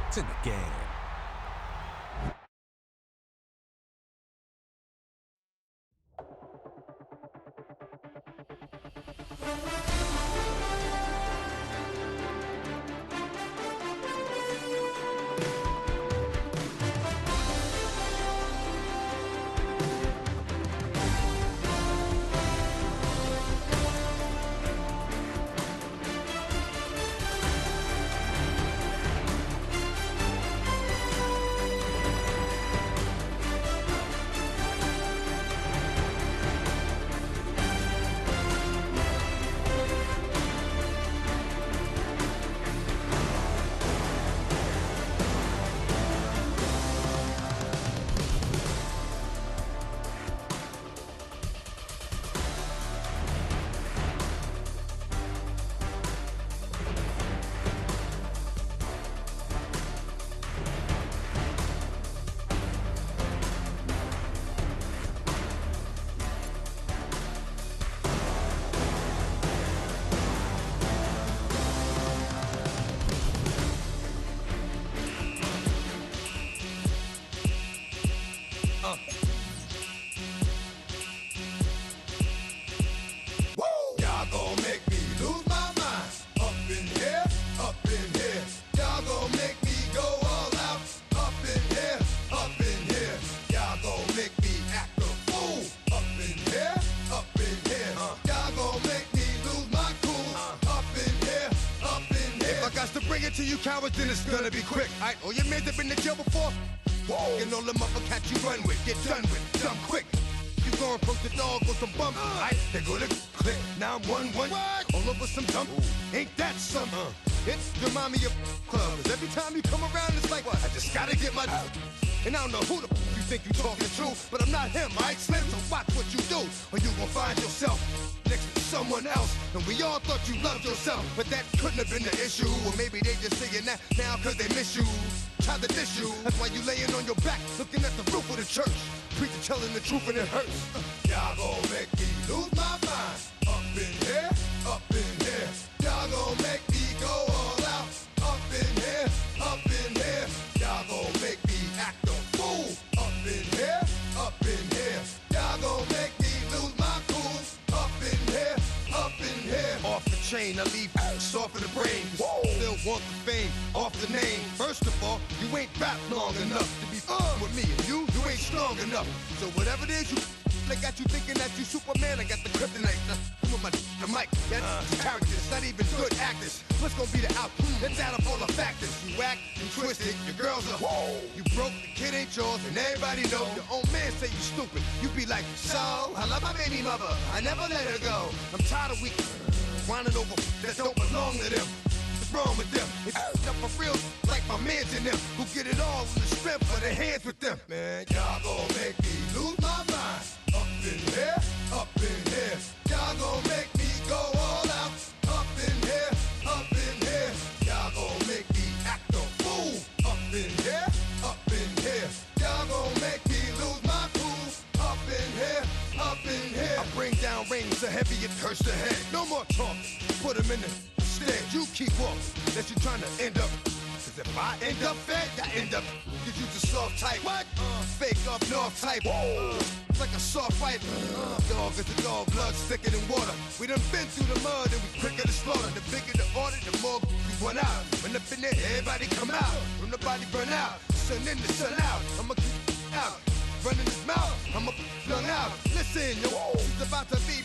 It's in the game. To you cowards, then it's gonna be quick. Alright, all your men have been to jail before. Whoa. And all them uppercats you run with, get done with, dumb quick. You gon' approach the dog with some bump. Alright, they go to click. Now I'm 1-1. All over some dump. Ain't that some? It's remind me of club. 'Cause every time you come around, it's like, I just gotta get my. And I don't know who the you think you talking to, but I'm not him, alright, Slim? So watch what you do, or you gon' find yourself next to someone else. And we all thought you loved yourself, but that couldn't have been the issue. Or maybe they just saying that now 'cause they miss you. Tried to diss you, that's why you laying on your back, looking at the roof of the church. Preacher telling the truth and it hurts. Y'all gon' make me lose my mind. Up in here, up in here. Y'all gon' make me go all out. Up in here, up in here. Y'all gon' make me act a fool. Up in here, up in here. Y'all gon' make me lose my cool. Up in here, up in here. Off the chain, I leave soft in the brain. Still want the fame, off the name. First of all, you ain't rap long enough to be with me. And you ain't strong enough. So whatever it is you they got you thinking that you Superman, I got the kryptonite. Come on, the mic, that's characters, not even good actors. What's gonna be the outcome? Let's add up all the factors. You whack, you twisted, your girls are you broke, the kid ain't yours, and everybody know. Your own man say you stupid. You be like, so, I love my baby mother, I never let her go. I'm tired of weak, whining over that don't belong to them. What's wrong with them? It's up for real, like my mans in them, who get it all in the strength of their hands with them. Man, y'all gon' make me lose my mind. Up in here, up in here. Y'all gon' make me go all out. Up in here, up in here. Y'all gon' make me act a fool. Up in here, up in here. Y'all gon' make me lose my cool. Up in here, up in here. I bring down rings so heavy it hurts the head. No more talk, put them in the stand. You keep walking, that you trying to end up. 'Cause if I end up fed, I end up. Cause you the soft type. What? Fake up north type. It's like a soft fight. Dog is a dog, blood thicker than water. We done been through the mud and we quicker to slaughter. The bigger the order, the more we run out. When up in there, everybody come out. When the body burn out, sun in the sun out. I'ma keep out. Running his mouth, I'ma flung out. Listen, yo, it's about to be.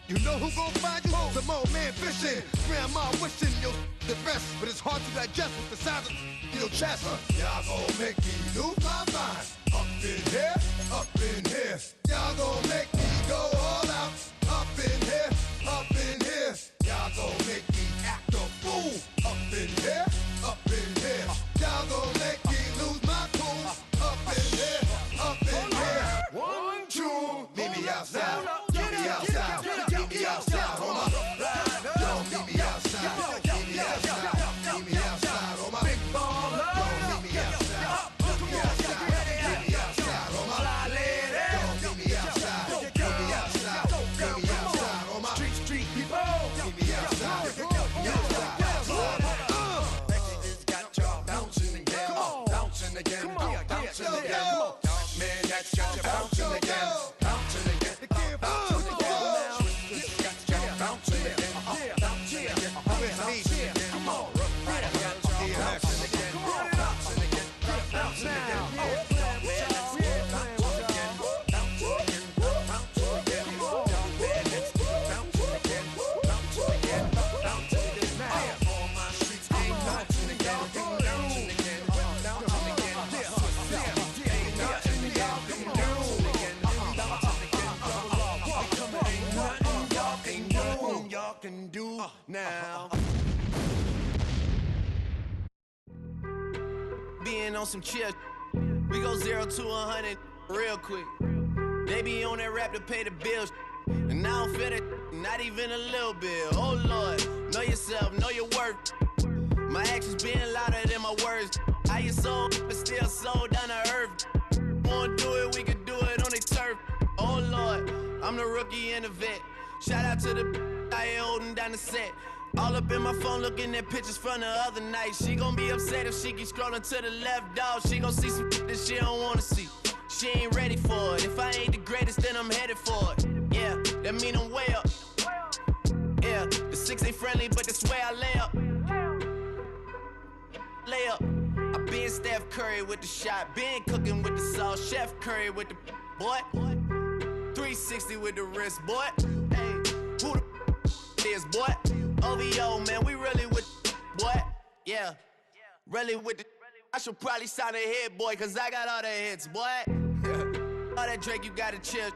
You know who gon' find you? Some old man fishing. Grandma wishing you'll the best, but it's hard to digest with the sound of your chest. Y'all gon' make me lose my mind. Up in here, up in here. Y'all gon' make me go all out. Up in here, up in here. Y'all gon' make me act a fool. Up in here, up in here. Y'all gon' make me lose my cool. Up in here, up in here. 1, 2, meet me outside. Meet me outside. Meet me outside. On my yo, meet me outside. Meet me outside. Meet me outside. On my big baller. Yo, meet me outside. Meet me outside. Meet me outside. On my fly lady. Yo, meet me outside. Meet me outside. Meet me outside. On my street people. Meet me outside. Meet me outside. Got y'all bouncing. got you bouncing again, bouncing again, bouncing again. Bouncing again, bouncing again, bouncing again. Come on, bouncing again, bouncing again, bouncing again. Can do now. Being on some chill, we go 0 to 100 real quick. They be on that rap to pay the bills, and I don't feel it, not even a little bit. Oh Lord, know yourself, know your worth. My actions being louder than my words. How you soul, but still soul down to earth. Wanna do it, we can do it on the turf. Oh Lord, I'm the rookie and the vet. Shout out to the I ain't holding down the set. All up in my phone looking at pictures from the other night. She gon' be upset if she keep scrolling to the left, dog. She gon' see some that she don't wanna see. She ain't ready for it. If I ain't the greatest, then I'm headed for it. Yeah, that mean I'm way up. Yeah, the 6 ain't friendly, but that's where I lay up. Lay up. I been Steph Curry with the shot. Been cooking with the sauce. Chef Curry with the boy. 360 with the wrist, boy. Hey, who the is, boy? OVO, man, we really with boy. Yeah, really with the. I should probably sign a hit, boy, cause I got all the hits, boy. All that Drake, you gotta chill.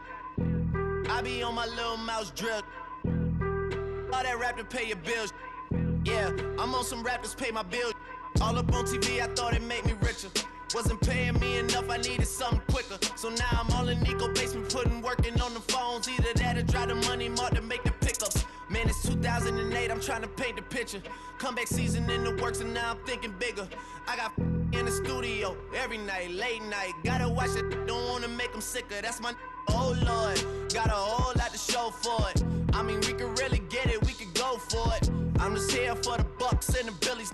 I be on my little mouse drill. All that rap to pay your bills. Yeah, I'm on some rap to pay my bills. All up on TV, I thought it made me richer. Wasn't paying me enough, I needed something quicker. So now I'm all in Nico basement, working on the phones. Either that or drive the money mark to make the pickups. Man, it's 2008, I'm trying to paint the picture. Comeback season in the works and now I'm thinking bigger. I got in the studio every night, late night. Gotta watch it, don't wanna make them sicker. That's my oh Lord, got a whole lot to show for it. I mean, we could really get it, we could go for it. I'm just here for the Bucks and the Billies.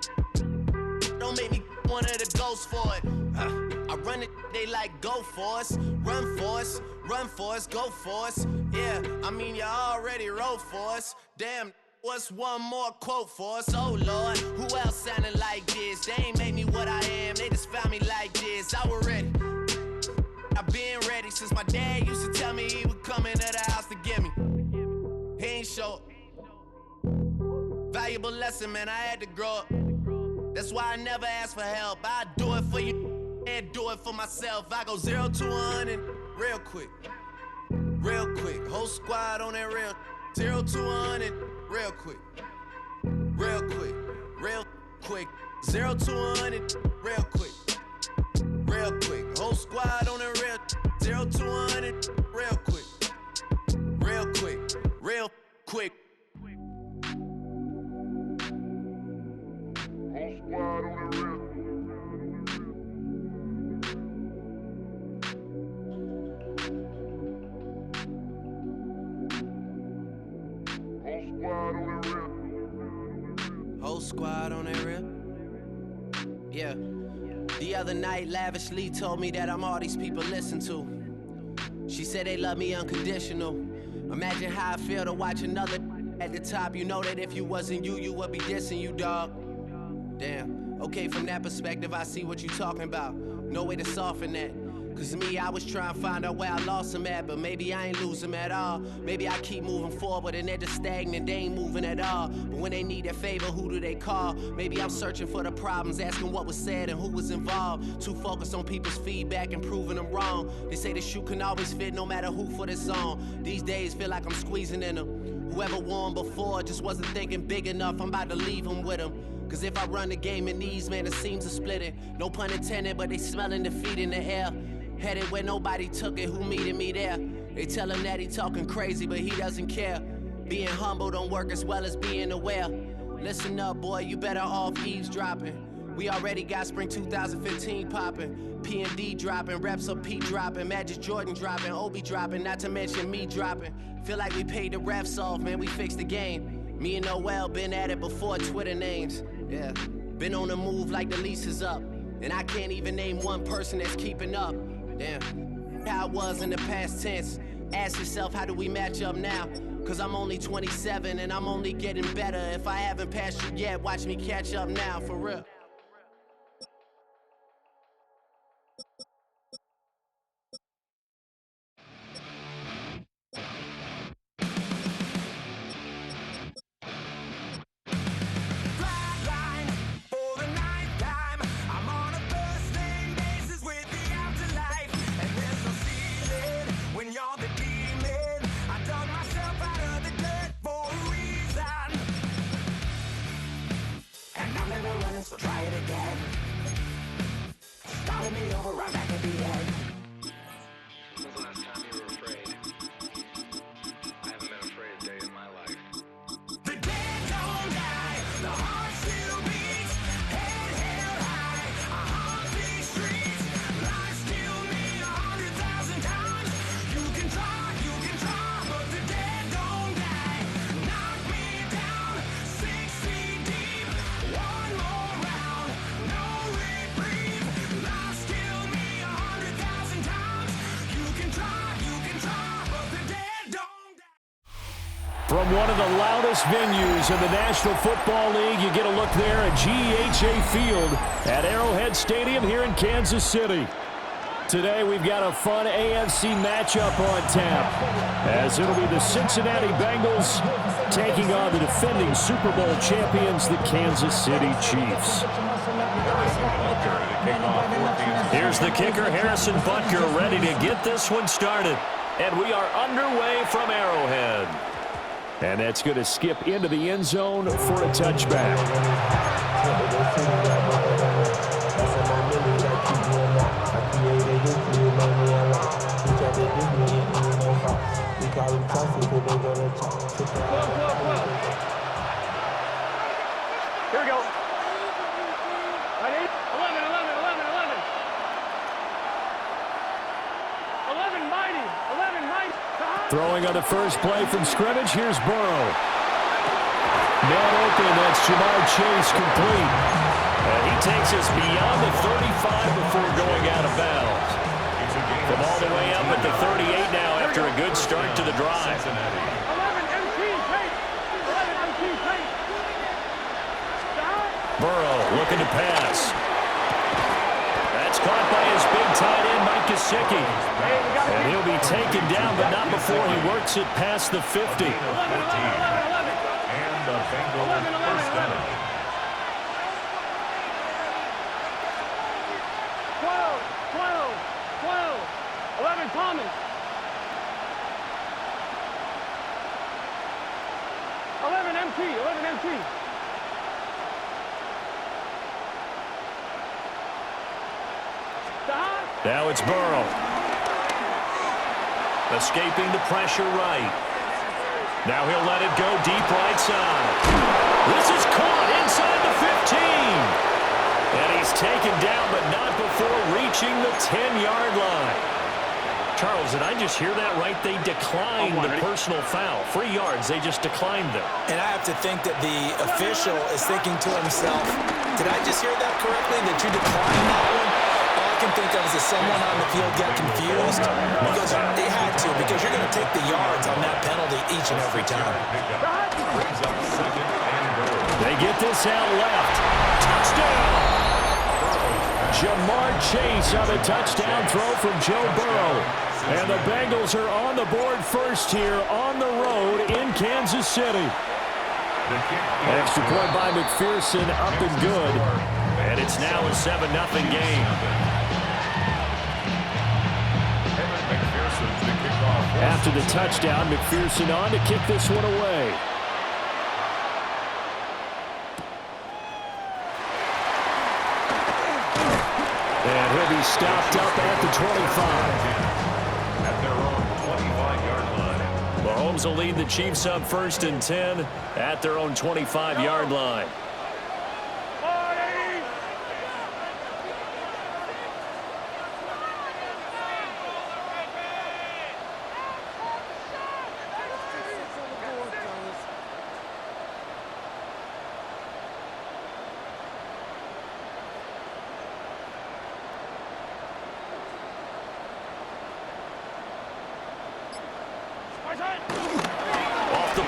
Don't make me one of the ghosts for it. I run it, they like go for us, run for us, run for us, go for us. Yeah, I mean you already wrote for us. Damn, what's one more quote for us? Oh Lord, who else sounded like this? They ain't made me what I am, they just found me like this. I was ready, I've been ready since my dad used to tell me he would come into the house to get me. He ain't show valuable lesson, man, I had to grow up. That's why I never ask for help. I do it for you and do it for myself. I go 0 to 100 real quick. Real quick. Whole squad on that real. 0 to 100 real quick. Real quick. Real quick. 0 to 100 real quick. Real quick. Whole squad on that real. 0 to 100 real quick. Real quick. Real quick. Squad on the real. Whole squad on that real. Yeah. The other night, Lavishly told me that I'm all these people listen to. She said they love me unconditional. Imagine how I feel to watch another at the top. You know that if you wasn't you, you would be dissing you, dog. Damn, okay, from that perspective, I see what you talking about. No way to soften that. Cause me, I was trying to find out where I lost them at, but maybe I ain't lose them at all. Maybe I keep moving forward and they're just stagnant, they ain't moving at all. But when they need a favor, who do they call? Maybe I'm searching for the problems, asking what was said and who was involved. Too focused on people's feedback and proving them wrong. They say the shoe can always fit no matter who for this song. These days feel like I'm squeezing in them. Whoever won before just wasn't thinking big enough, I'm about to leave them with them. Cause if I run the game in these, man, the seams are splitting. No pun intended, but they smelling defeat in the air. Headed where nobody took it, who meeting me there? They tell him that he talking crazy, but he doesn't care. Being humble don't work as well as being aware. Listen up, boy, you better off eavesdropping. We already got spring 2015 popping. P&D dropping, reps up P dropping, Magic Jordan dropping, Obi dropping, not to mention me dropping. Feel like we paid the refs off, man, we fixed the game. Me and Noel been at it before Twitter names. Yeah, been on the move like the lease is up. And I can't even name one person that's keeping up. Damn. how it was in the past tense. Ask yourself, how do we match up now? Cause I'm only 27 and I'm only getting better. If I haven't passed you yet, watch me catch up now, for real. So try it again. Starting me over right back at the end. When was the last time you were afraid? I haven't been afraid a day in my life. The dead don't die, the heart still beats, head held high, I haunt these streets, lies kill me 100,000 times. You can try, but the dead don't die. Knock me down 6 feet deep, one more. From one of the loudest venues in the National Football League, you get a look there at GEHA Field at Arrowhead Stadium here in Kansas City. Today we've got a fun AFC matchup on tap, as it'll be the Cincinnati Bengals taking on the defending Super Bowl champions, the Kansas City Chiefs. Here's the kicker, Harrison Butker, ready to get this one started. And we are underway from Arrowhead. And that's going to skip into the end zone for a touchback. Here we go. Ready? 11, 11 mighty. Throwing on the first play from scrimmage, here's Burrow. Man open, that's Jamar Chase complete. And he takes us beyond the 35 before going out of bounds. From all the way up at the 38 now after a good start to the drive. 11 MT, Tate. 11 MT, Tate. Burrow looking to pass. That's caught by his big tight end, Mike Gesicki. And he'll be taken down, but not before he works it past the 50. 11. And the Bengals first down. 12. 11 Thomas. 11 MT. Now it's Burrow. Escaping the pressure right. Now he'll let it go deep right side. This is caught inside the 15. And he's taken down, but not before reaching the 10-yard line. Charles, did I just hear that right? They declined the personal foul. 3 yards, they just declined them. And I have to think that the official is thinking to himself, did I just hear that correctly, that you declined that one? All I can think of is that someone on the field got confused because they had to, because you're going to take the yards on that penalty each and every time. They get this out left. Touchdown! Jamar Chase on a touchdown throw from Joe Burrow. And the Bengals are on the board first here on the road in Kansas City. Extra point by McPherson, up and good. And it's now a 7-0 game. After the touchdown, McPherson on to kick this one away. And he'll be stopped up at the 25. At their own 25-yard line. Mahomes will lead the Chiefs up 1st and 10 at their own 25-yard line.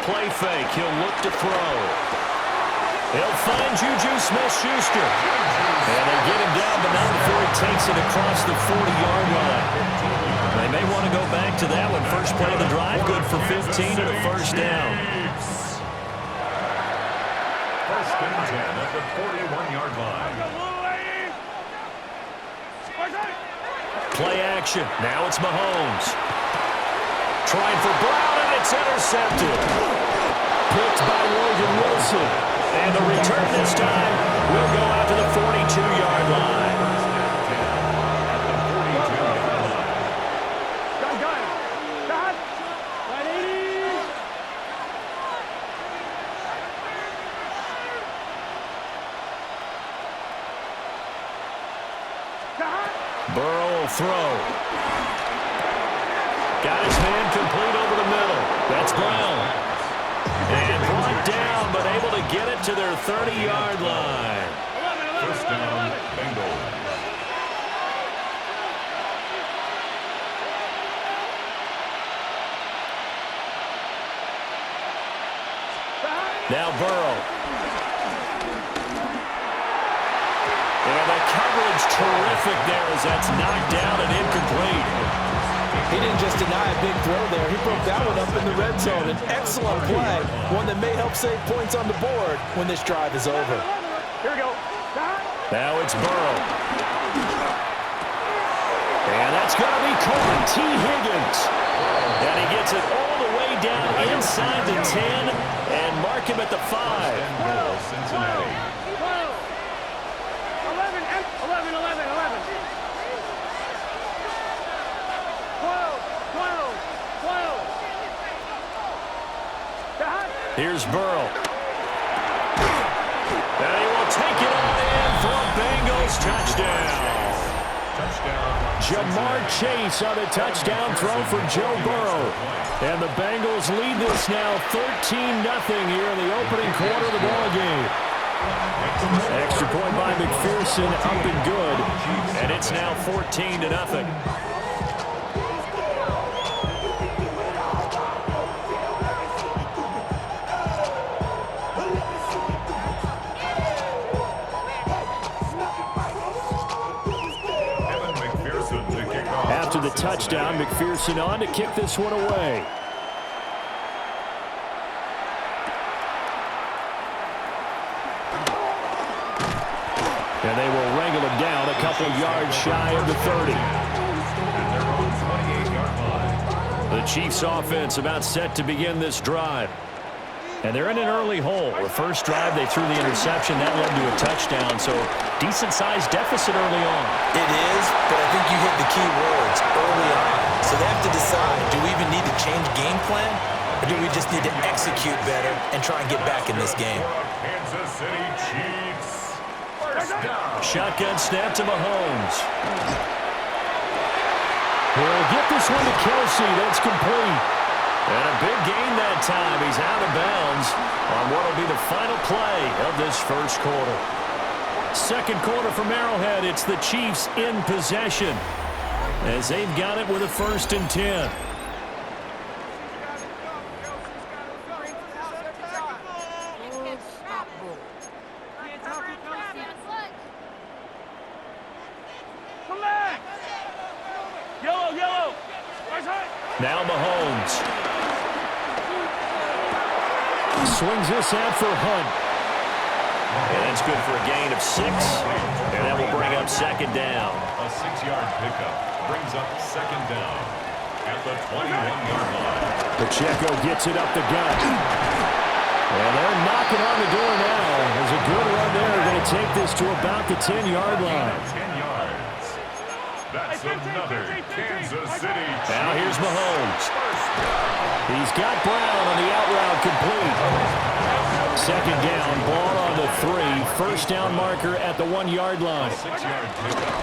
play fake. He'll look to throw. He'll find Juju Smith-Schuster. And they get him down, but not before he takes it across the 40-yard line. They may want to go back to that one. First play of the drive, good for 15 and a first down. First and 10 at the 41-yard line. Play action. Now it's Mahomes. Trying for Brown, and it's intercepted. Picked by Logan Wilson. And the return this time will go out to the 42-yard line. Burrow will throw. Got his man complete over the middle. That's Brown. And brought down, but able to get it to their 30-yard line. First down, Bengals. Now Burrow. And the coverage terrific there as that's knocked down and incomplete. He didn't just deny a big throw there. He broke that one up in the red zone. An excellent play, one that may help save points on the board when this drive is over. Here we go. Now it's Burrow. And that's going to be caught. T. Higgins. And he gets it all the way down inside the 10 and mark him at the 5. Cincinnati. 11. 12. Here's Burrow. And he will take it on in for a Bengals touchdown. Jamar Chase on a touchdown throw for Joe Burrow. And the Bengals lead this now 13-0 here in the opening quarter of the ballgame. Extra point by McPherson, up and good. And it's now 14-0. After the touchdown, McPherson on to kick this one away. And they will wrangle him down a couple yards shy of the 30. The Chiefs offense about set to begin this drive. And they're in an early hole. The first drive, they threw the interception. That led to a touchdown, so decent-sized deficit early on. It is, but I think you hit the key words, early on. So they have to decide, do we even need to change game plan, or do we just need to execute better and try and get back in this game? Kansas City Chiefs. First down. Shotgun snap to Mahomes. He'll get this one to Kelsey. That's complete. And a big gain that time. He's out of bounds on what will be the final play of this first quarter. Second quarter from Arrowhead. It's the Chiefs in possession as they've got it with a 1st and 10. Now Mahomes. Swings this out for Hunt. And that's good for a gain of 6. And that will bring up second down. A 6-yard pickup brings up second down at the 21-yard line. Pacheco gets it up the gut. And they're knocking on the door now. There's a good run there. Going to take this to about the 10-yard line. 10 yards. That's another Kansas City. Now here's Mahomes. He's got Brown on the out route complete. Second down, ball on the 3. First down marker at the 1-yard line. 6-yard pickup.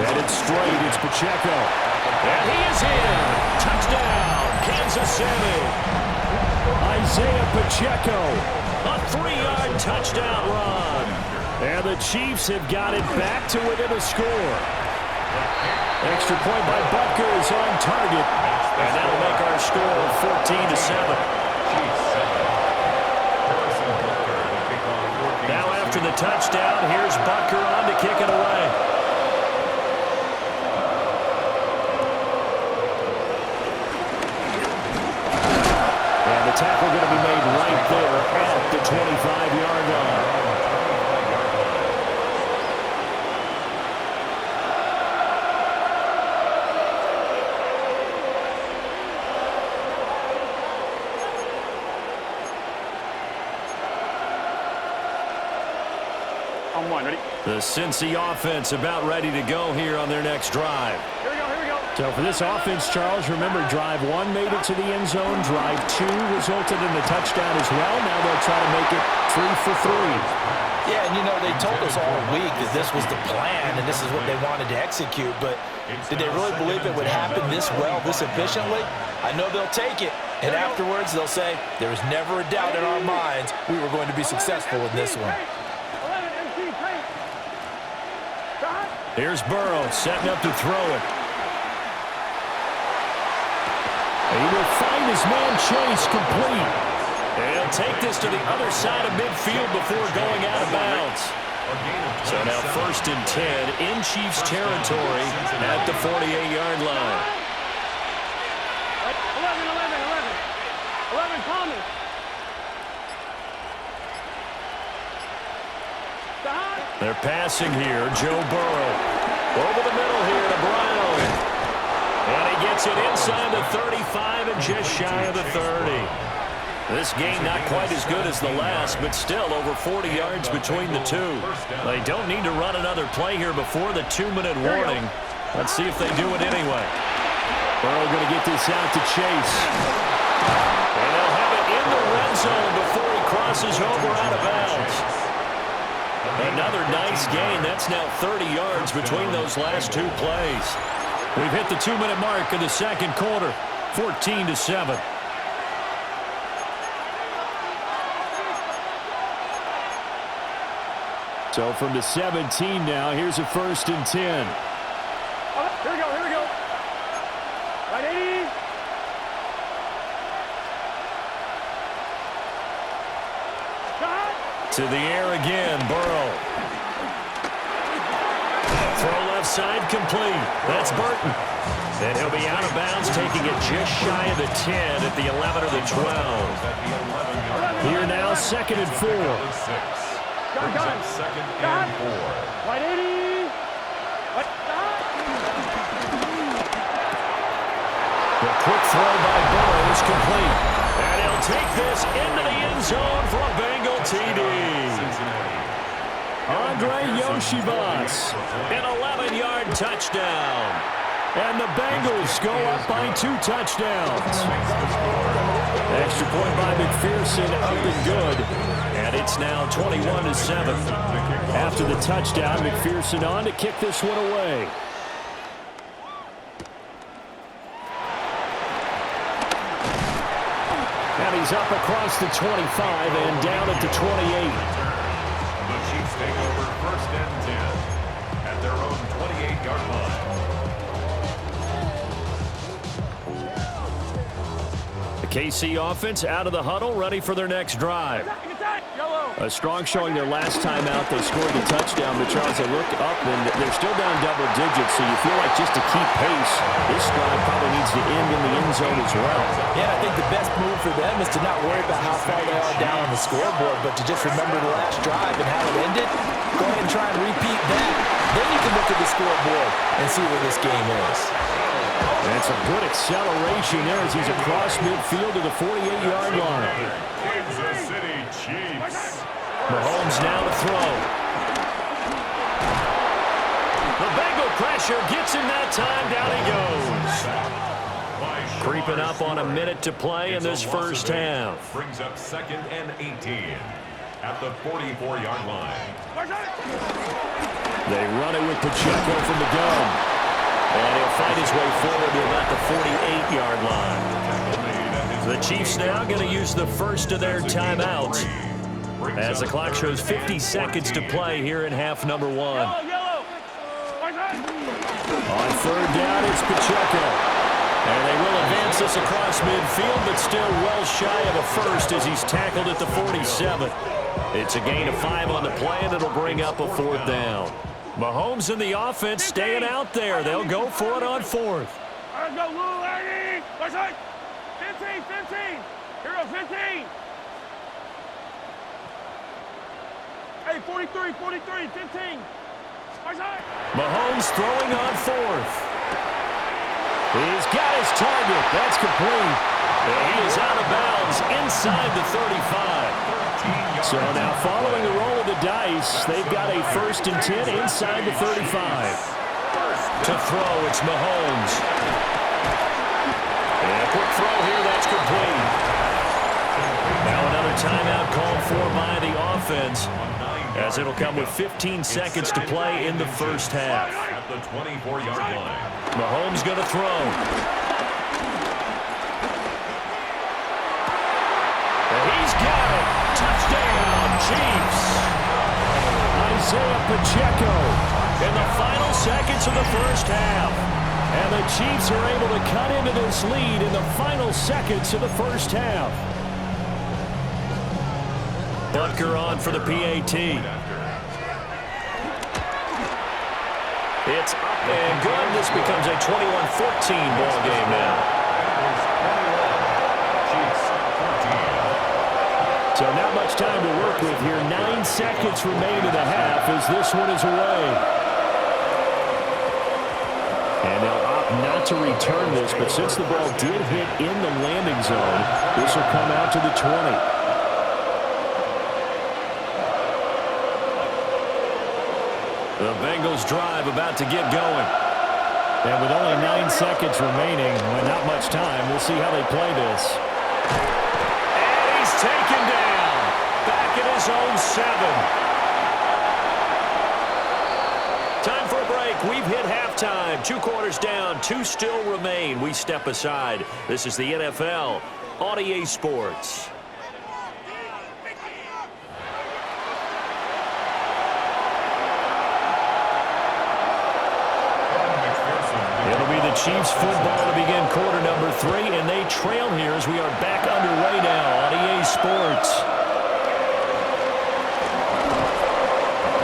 Headed straight, it's Pacheco. And he is in. Touchdown, Kansas City. Isaiah Pacheco, a 3-yard touchdown run. And the Chiefs have got it back to within a score. Extra point by Butker is on target. And that'll make our score 14-7. Chiefs 7. After the touchdown, here's Bucker on to kick it away. And the tackle going to be made right there at the 25-yard line. The Cincy offense about ready to go here on their next drive. Here we go. So for this offense, Charles, remember drive 1 made it to the end zone. Drive 2 resulted in a touchdown as well. Now they'll try to make it 3 for 3. Yeah, and they told us all week that this was the plan and this is what they wanted to execute, but did they really believe it would happen this well, this efficiently? I know they'll take it, and afterwards they'll say, there was never a doubt in our minds we were going to be successful in this one. Here's Burrow setting up to throw it. He will find his man Chase complete. And he'll take this to the other side of midfield before going out of bounds. So now 1st and 10 in Chiefs territory at the 48-yard line. 11, Thomas. They're passing here. Joe Burrow over the middle here to Brown. And he gets it inside the 35 and just shy of the 30. This game not quite as good as the last, but still over 40 yards between the two. They don't need to run another play here before the 2-minute warning. Let's see if they do it anyway. Burrow going to get this out to Chase. And they'll have it in the red zone before he crosses over out of bounds. Another nice gain. That's now 30 yards between those last 2 plays. We've hit the 2-minute mark of the second quarter, 14-7. So from the 17 now, here's a 1st and 10. Here we go. Right, 80. To the air again, Burrow. Throw left side complete. That's Burton. And he'll be out of bounds, taking it just shy of the 10 at the 11 or the 12. Here now, 2nd and 4. Brings up 2nd and 4. Right, 80. The quick throw by Burrow is complete. And he'll take this into the end zone for a Bengal TD. Andre Yoshivas, an 11-yard touchdown. And the Bengals go up by 2 touchdowns. Extra point by McPherson, up and good. And it's now 21-7. After the touchdown, McPherson on to kick this one away. And he's up across the 25 and down at the 28. The Chiefs take over 1st and 10 at their own 28-yard line. The KC offense out of the huddle, ready for their next drive. A strong showing their last time out. They scored the touchdown, but Charles, they look up and they're still down double digits, so you feel like just to keep pace, this drive probably needs to end in the end zone as well. Yeah, I think the best move for them is to not worry about how far they are down on the scoreboard, but to just remember the last drive and how it ended. Go ahead and try and repeat that. Then you can look at the scoreboard and see where this game is. And some good acceleration there as he's across midfield to the 48-yard line. Kansas City Chiefs. Mahomes now to throw. The Bengal pressure gets him that time. Down he goes. Creeping up on a minute to play in this first half. Brings up 2nd and 18 at the 44-yard line. They run it with Pacheco from the gun. And he'll find his way forward to about the 48-yard line. The Chiefs now going to use the first of their timeouts as the clock shows 50 seconds to play here in half number 1. On 3rd down, it's Pacheco. And they will advance this across midfield, but still well shy of a first as he's tackled at the 47. It's a gain of 5 on the play, and it'll bring up a 4th down. Mahomes and the offense staying out there. They'll go for it on 4th. Let's go, Lou, Eddie. Let's go. 15. Here goes 15. Hey, 43, 15. Mahomes throwing on 4th. He's got his target. That's complete. And he is out of bounds inside the 35. So now following the roll of the dice, they've got a 1st and 10 inside the 35. To throw, it's Mahomes. And a quick throw here, that's complete. Now another timeout called for by the offense, as it'll come with 15 seconds to play in the first half. At the 24-yard line. Mahomes going to throw. And he's got it. Touchdown, Chiefs. Isaiah Pacheco in the final seconds of the first half. And the Chiefs are able to cut into this lead in the final seconds of the first half. Butker on for the PAT. It's up and good. This becomes a 21-14 ball game now. So not much time to work with here. 9 seconds remain in the half as this one is away. And they'll opt not to return this, but since the ball did hit in the landing zone, this will come out to the 20. The Bengals drive about to get going. And with only 9 seconds remaining, well, not much time, we'll see how they play this. And he's taken down. Back at his own 7. Time for a break. We've hit halftime. 2 quarters down. 2 still remain. We step aside. This is the NFL on EA Sports. Chiefs football to begin quarter number 3, and they trail here as we are back underway now on EA Sports.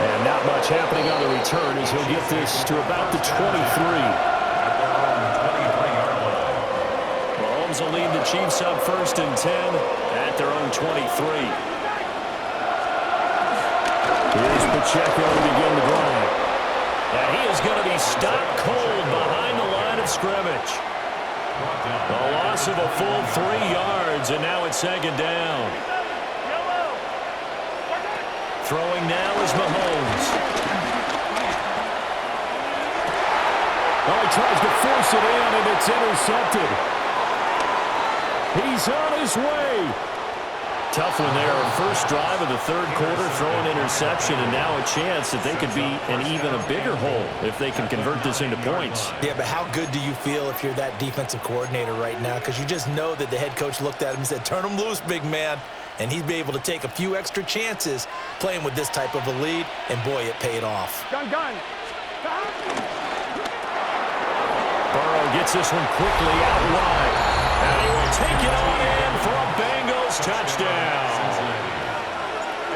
And not much happening on the return as he'll get this to about the 23. Mahomes will lead the Chiefs up 1st and 10 at their own 23. Here's Pacheco to begin the drive. And he is going to be stopped cold behind the line of scrimmage. A loss of a full 3 yards, and now it's 2nd down. Throwing now is Mahomes. Oh, he tries to force it in, and it's intercepted. He's on his way. Tough one there. First drive of the 3rd quarter, throw an interception, and now a chance that they could be in even a bigger hole if they can convert this into points. Yeah, but how good do you feel if you're that defensive coordinator right now? Because you just know that the head coach looked at him and said, turn him loose, big man. And he'd be able to take a few extra chances playing with this type of a lead, and boy, it paid off. Gun. Burrow gets this one quickly out wide. And he will take it on in for a Bengals touchdown.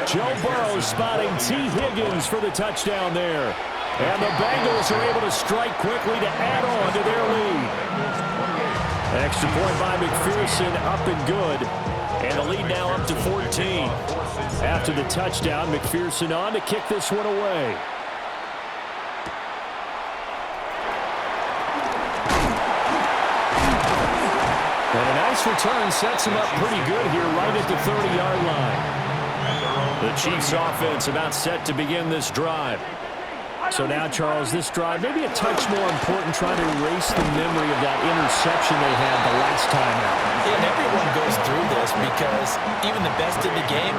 Joe Burrow spotting T. Higgins for the touchdown there. And the Bengals are able to strike quickly to add on to their lead. Extra point by McPherson, up and good. And the lead now up to 14. After the touchdown, McPherson on to kick this one away. And a nice return sets him up pretty good here right at the 30-yard line. The Chiefs offense about set to begin this drive. So now, Charles, this drive maybe a touch more important, trying to erase the memory of that interception they had the last time out. Yeah, and everyone goes through this because even the best in the game,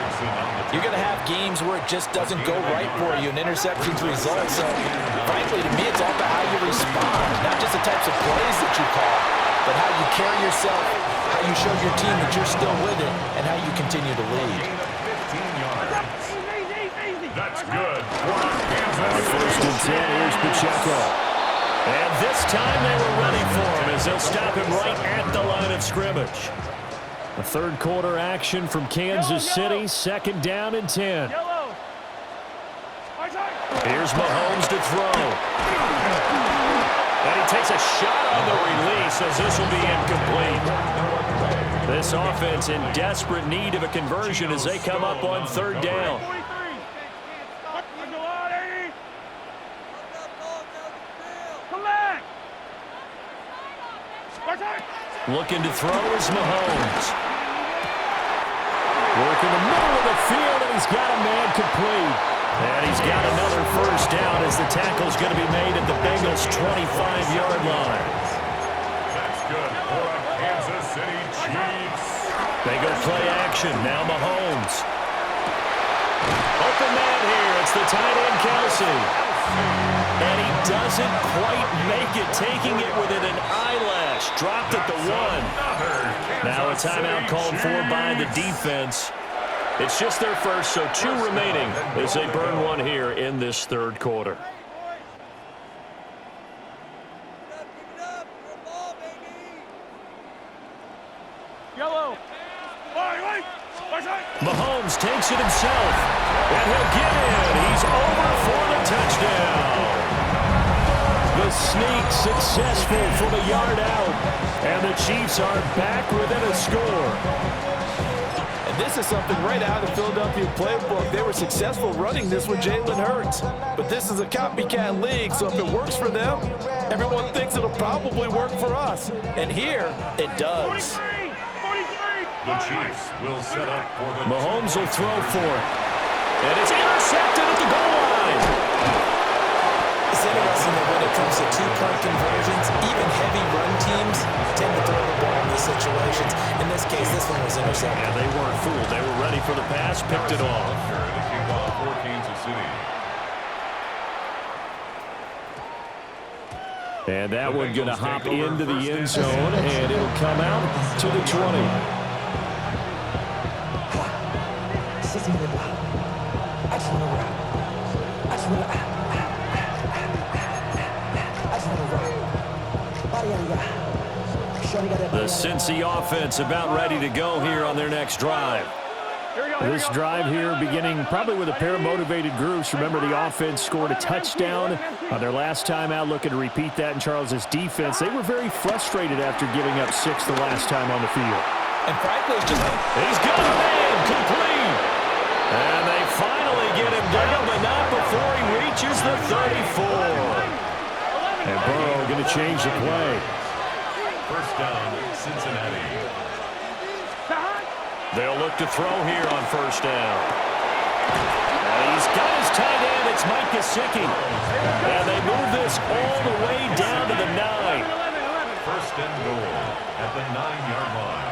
you're going to have games where it just doesn't go right for you, and interceptions result. So, frankly, to me, it's all about how you respond, not just the types of plays that you call, but how you carry yourself, how you show your team that you're still with it, and how you continue to lead. 15 yards. That's good. On 1st and 10, here's Pacheco. And this time they were ready for him as they'll stop him right at the line of scrimmage. A third quarter action from Kansas City. Second down and 10. Here's Mahomes to throw. And he takes a shot on the release as this will be incomplete. This offense in desperate need of a conversion as they come up on third down. Looking to throw is Mahomes. Working the middle of the field, and he's got a man complete. And he's got another first down as the tackle's going to be made at the Bengals' 25-yard line. That's good for the Kansas City Chiefs. They go play action. Now Mahomes. Open man here. It's the tight end, Kelsey. And he doesn't quite make it, taking it within an eyelash. Dropped at the 1. Now a timeout called for by the defense. It's just their first, so 2 remaining as they burn one here in this third quarter. Mahomes takes it himself, and he'll get in. He's over for the touchdown. The sneak successful from a yard out, and the Chiefs are back within a score. And this is something right out of the Philadelphia playbook. They were successful running this with Jalen Hurts. But this is a copycat league, so if it works for them, everyone thinks it'll probably work for us. And here, it does. The Chiefs will set up for the Mahomes will throw for it. And it's intercepted at the goal line. It's interesting that when it comes to two-point conversions, even heavy run teams tend to throw the ball in these situations. In this case, this one was intercepted. Yeah, they weren't fooled. They were ready for the pass, picked it off. The kickoff for Kansas City. And that one going to hop into the end zone, and it'll come out to the 20. The Cincy offense about ready to go here on their next drive. This drive here beginning probably with a pair of motivated groups. Remember, the offense scored a touchdown on their last time out, looking to repeat that in Charles's defense. They were very frustrated after giving up 6 the last time on the field. And frankly, it's just... He's got a man complete. And they finally get him down, but not before he reaches the 34. And Burrow going to change the play. First down, Cincinnati. They'll look to throw here on first down. And he's got his tight end. It's Mike Gesicki. And they move this all the way down to the 9. First and goal at the 9-yard line.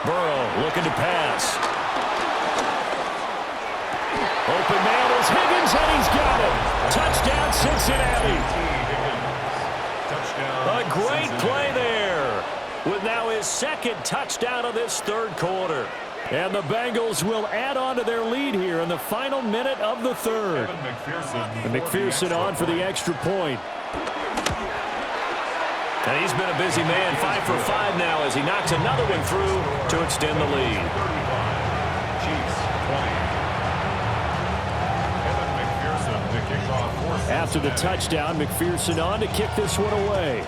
Burrow looking to pass. Open man is Higgins, and he's got it. Touchdown, Cincinnati. A great play there with now his second touchdown of this third quarter. And the Bengals will add on to their lead here in the final minute of the third. And McPherson on for the extra point. And he's been a busy man, 5 for 5 now as he knocks another one through to extend the lead. After the touchdown, McPherson on to kick this one away.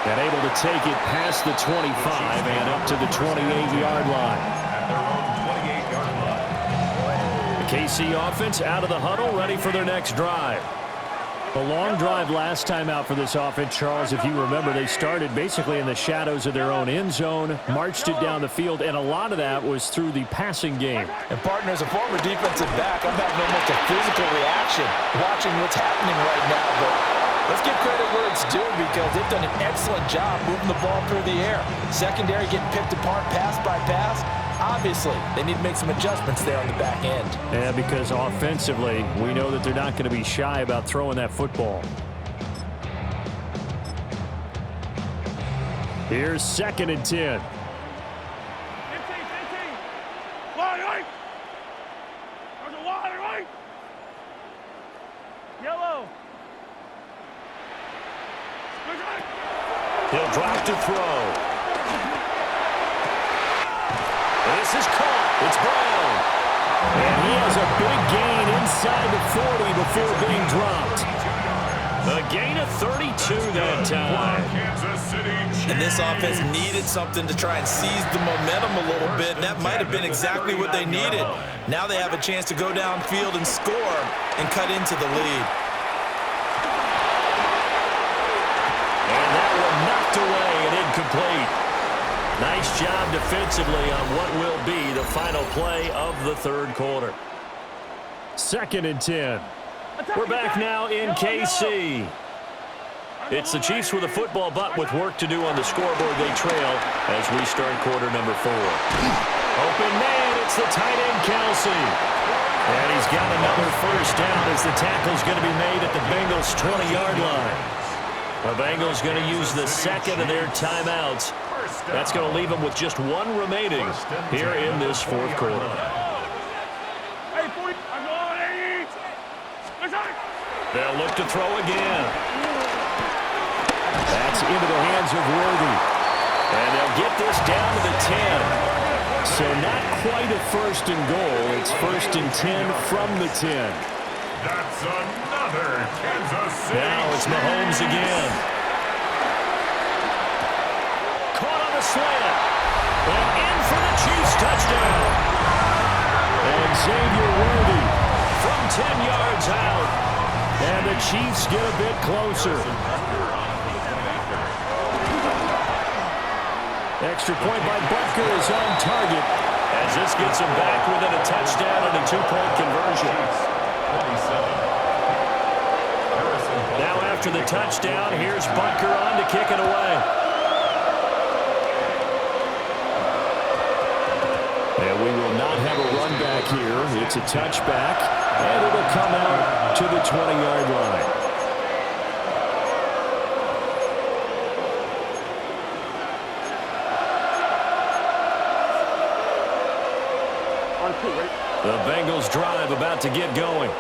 And able to take it past the 25 and up to the 28-yard line. At their own 28-yard line. The KC offense out of the huddle, ready for their next drive. A long drive last time out for this offense, Charles. If you remember, they started basically in the shadows of their own end zone, marched it down the field, and a lot of that was through the passing game. And partner, as a former defensive back, I'm having almost a physical reaction watching what's happening right now. But let's give credit where it's due because they've done an excellent job moving the ball through the air. Secondary getting picked apart pass by pass. Obviously, they need to make some adjustments there on the back end. Yeah, because offensively, we know that they're not going to be shy about throwing that football. Here's 2nd and 10. Yellow. He'll drop to throw. This is caught. It's Brown. And he has a big gain inside the 40 before being dropped. A gain of 32 that time. And this offense needed something to try and seize the momentum a little bit. And that might have been exactly what they needed. Now they have a chance to go downfield and score and cut into the lead. And that one knocked away and incomplete. Nice job defensively on what will be the final play of the third quarter. 2nd and 10. We're back now in KC. It's the Chiefs with a football, but with work to do on the scoreboard. They trail as we start quarter number 4. Open man, it's the tight end, Kelsey. And he's got another first down as the tackle's going to be made at the Bengals' 20-yard line. The Bengals going to use the second of their timeouts. That's going to leave them with just one remaining here in this fourth quarter. They'll look to throw again. That's into the hands of Worthy. And they'll get this down to the 10. So not quite a first and goal. It's 1st and 10 from the 10. That's another Kansas City. Now it's Mahomes again. Caught on a slant. And in for the Chiefs touchdown. And Xavier Worthy from 10 yards out. And the Chiefs get a bit closer. Extra point by Butker is on target as this gets him back within a touchdown and a 2-point conversion. Now after the touchdown, here's Butker on to kick it away. And we will not have a run back here. It's a touchback, and it'll come out to the 20-yard line. The Bengals drive about to get going.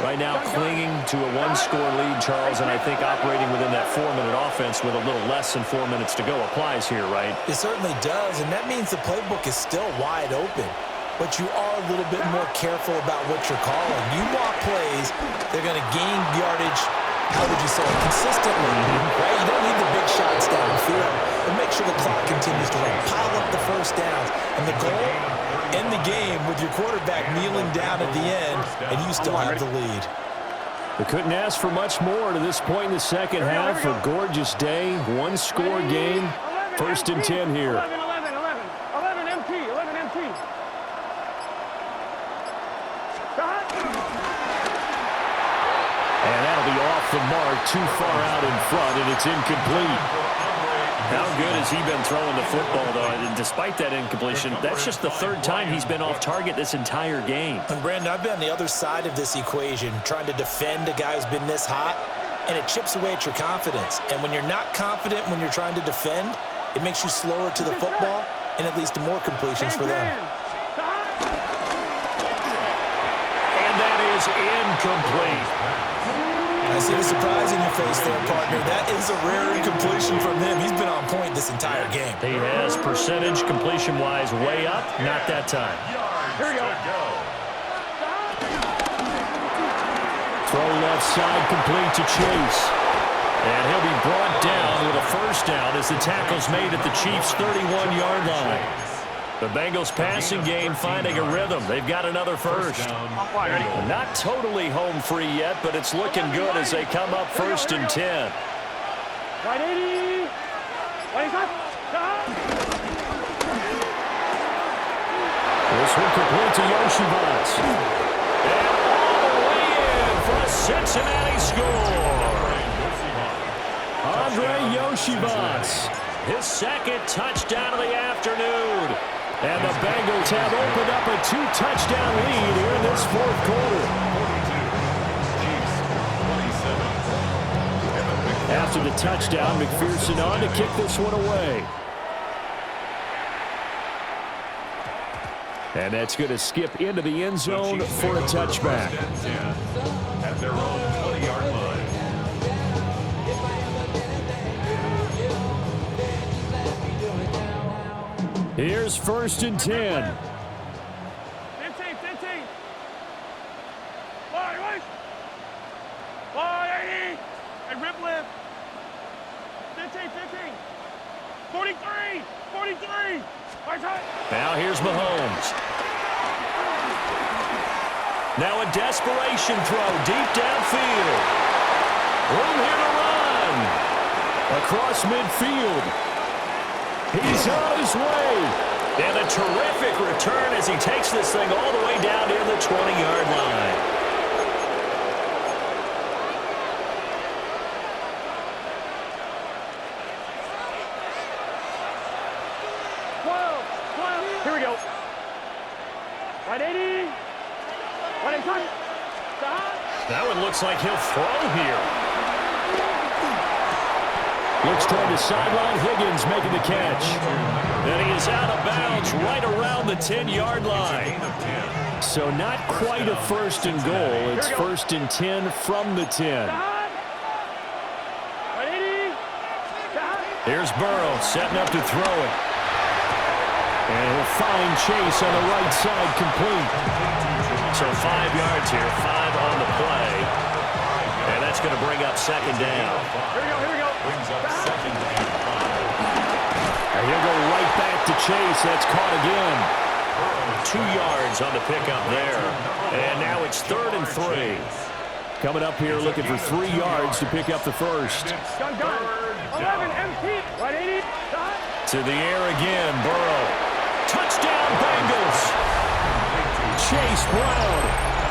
Right now clinging to a 1-score lead, Charles, and I think operating within that 4-minute offense with a little less than 4 minutes to go applies here, right? It certainly does, and that means the playbook is still wide open. But you are a little bit more careful about what you're calling. You want plays, they're going to gain yardage, how would you say, consistently, right? You don't need the big shots downfield, but make sure the clock continues to run. Pile up the first downs, and the goal, end the game with your quarterback kneeling down at the end, and you still have the lead. They couldn't ask for much more to this point in the second half. A gorgeous day, 1-score game, 1st and 10 here. 11 MT. And that'll be off the mark, too far out in front, and it's incomplete. How good has he been throwing the football, though? And despite that incompletion, that's just the 3rd time he's been off target this entire game. And Brandon, I've been on the other side of this equation, trying to defend a guy who's been this hot, and it chips away at your confidence. And when you're not confident when you're trying to defend, it makes you slower to the football, and it leads to more completions for them. And that is incomplete. I see the surprise in your face there, partner. That is a rare incompletion from him. He's been on point this entire game. He has percentage completion-wise way up. Not that time. Here we go. Throw left side complete to Chase. And he'll be brought down with a first down as the tackle's made at the Chiefs' 31-yard line. The Bengals passing game finding a rhythm. They've got another first. Not totally home free yet, but it's looking good as they come up 1st and 10. Right 80. This one complete to Yoshivas. And all the way in for a Cincinnati score. Andre Yoshivas, his 2nd touchdown of the afternoon. And the Bengals have opened up a 2-touchdown lead here in this 4th quarter. After the touchdown, McPherson on to kick this one away. And that's going to skip into the end zone for a touchback. At their own Here's 1st and 10. 15, 15. Wide. 80. And rip lift. 15, 15. 43. 43. Right side. Now here's Mahomes. Now a desperation throw deep downfield. Room here to run. Across midfield. He's on his way. And a terrific return as he takes this thing all the way down near the 20-yard line. Here we go. Right 80. Right in front. That one looks like he'll throw here. Looks toward the sideline. Higgins making the catch. And he is out of bounds right around the 10-yard line. So not quite a 1st and goal. It's 1st and 10 from the 10. Here's Burrow setting up to throw it. And he'll find Chase on the right side, complete. So 5 yards here, 5 on the play. And that's going to bring up 2nd down. Here we go. Brings up 2nd and 5. And he'll go right back to Chase. That's caught again. 2 yards on the pickup there. And now it's 3rd and 3. Coming up here looking for 3 yards to pick up the first. Gun. 11 MP. Right 80. To the air again, Burrow. Touchdown, Bengals. Chase Brown,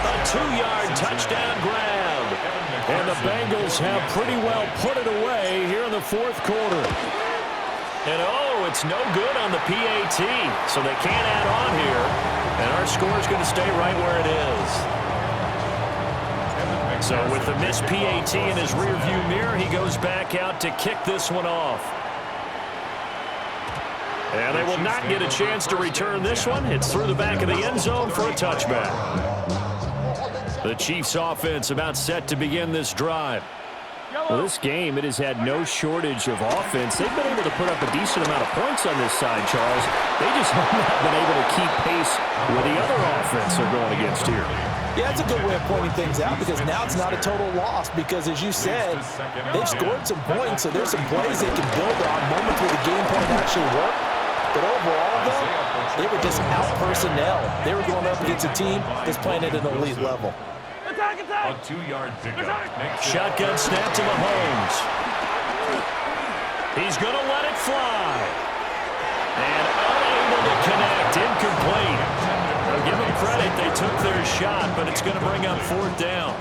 a 2-yard touchdown grab. And the Bengals have pretty well put it away here in the 4th quarter. And it's no good on the PAT, so they can't add on here. And our score is going to stay right where it is. So with the missed PAT in his rearview mirror, he goes back out to kick this one off. And they will not get a chance to return this one. It's through the back of the end zone for a touchback. The Chiefs offense about set to begin this drive. Well, this game, it has had no shortage of offense. They've been able to put up a decent amount of points on this side, Charles. They just have not been able to keep pace with the other offense they're going against here. Yeah, it's a good way of pointing things out because now it's not a total loss because, as you said, they've scored some points, so there's some plays they can build on, moments where the game plan actually worked. But overall, though, they were just out-personnel. They were going up against a team that's playing at an elite level. A 2-yard pickup. Shotgun snap to Mahomes. He's going to let it fly. And unable to connect. Incomplete. I'll give them credit. They took their shot, but it's going to bring up 4th down.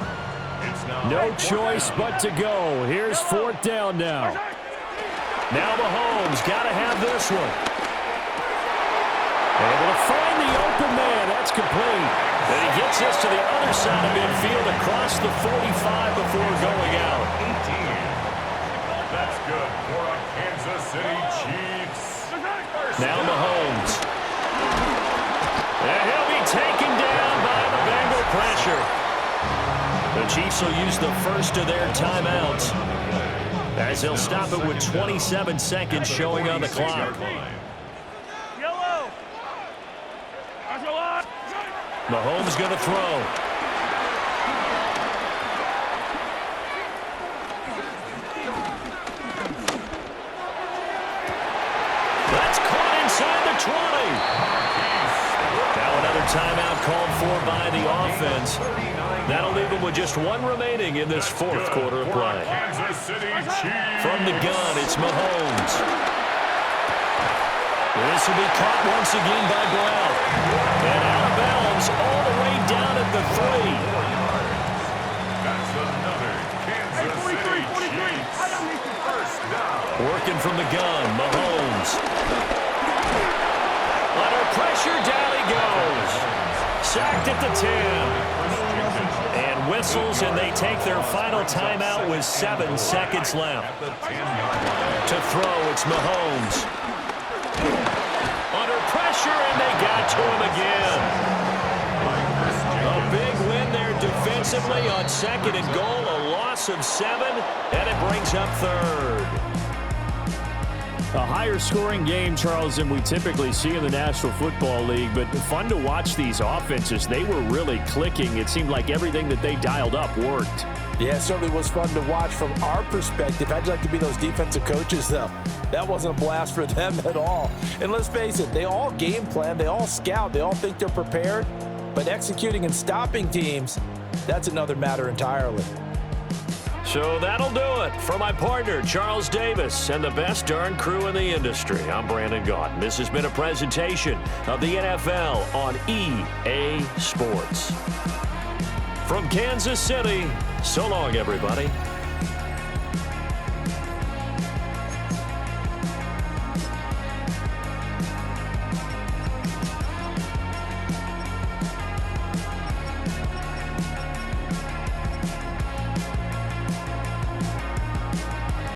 No choice but to go. Here's 4th down now. Now Mahomes got to have this one. Able to find the open man. That's complete. And he gets this to the other side of midfield across the 45 before going out. 18. That's good for a Kansas City Chiefs. Now Mahomes. And he'll be taken down by the Bengal pressure. The Chiefs will use the first of their timeouts as they'll stop it with 27 seconds showing on the clock. Mahomes going to throw. That's caught inside the 20. Now another timeout called for by the offense. That'll leave them with just 1 remaining in this 4th quarter of play. From the gun, it's Mahomes. This will be caught once again by Brown. And out of bounds all the way down at the 3. That's another Kansas City Chiefs first down. Working from the gun, Mahomes. Under pressure, down he goes. Sacked at the 10. And whistles, and they take their final timeout with 7 seconds left. To throw, it's Mahomes. Under pressure, and they got to him again. A big win there defensively on 2nd and goal, a loss of 7, and it brings up 3rd. A higher scoring game, Charles, than we typically see in the National Football League, but fun to watch these offenses. They were really clicking. It seemed like everything that they dialed up worked. Yeah, it certainly was fun to watch from our perspective. How'd you like to be those defensive coaches, though? That wasn't a blast for them at all. And let's face it, they all game plan, they all scout, they all think they're prepared, but executing and stopping teams, that's another matter entirely. So that'll do it. For my partner, Charles Davis, and the best darn crew in the industry, I'm Brandon Gaudin. This has been a presentation of the NFL on EA Sports. From Kansas City, so long, everybody.